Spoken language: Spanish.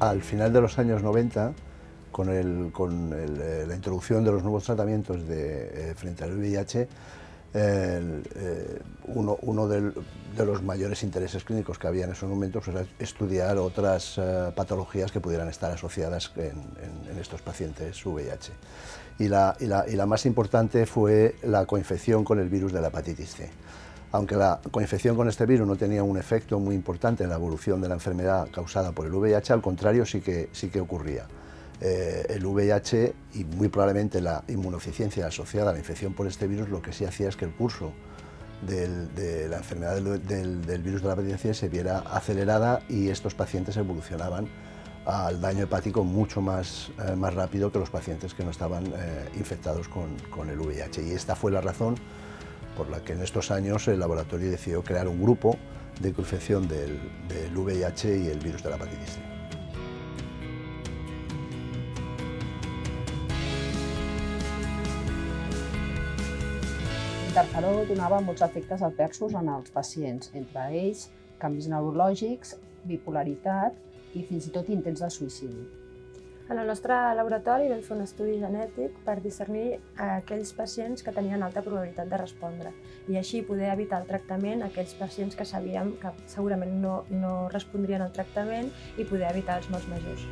al final de los años 90, con la introducción de los nuevos tratamientos frente al VIH, uno de los mayores intereses clínicos que había en esos momentos era estudiar otras patologías que pudieran estar asociadas en estos pacientes VIH. Y la más importante fue la coinfección con el virus de la hepatitis C. Aunque la coinfección con este virus no tenía un efecto muy importante en la evolución de la enfermedad causada por el VIH, al contrario sí que ocurría. El VIH y muy probablemente la inmunodeficiencia asociada a la infección por este virus, lo que sí hacía es que el curso de la enfermedad del virus de la hepatitis C se viera acelerada y estos pacientes evolucionaban al daño hepático mucho más rápido que los pacientes que no estaban infectados con el VIH. Y esta fue la razón por la que en estos años el laboratorio decidió crear un grupo de coinfección del VIH y el virus de la hepatitis C. L'interferó donava molts efectes adversos en els pacients, entre ells canvis neurològics, bipolaritat i fins i tot intents de suïcidi. En el nostre laboratori vam fer un estudi genètic per discernir aquells pacients que tenien alta probabilitat de respondre i així poder evitar el tractament a aquells pacients que sabíem que segurament no respondrien al tractament i poder evitar els morts majors.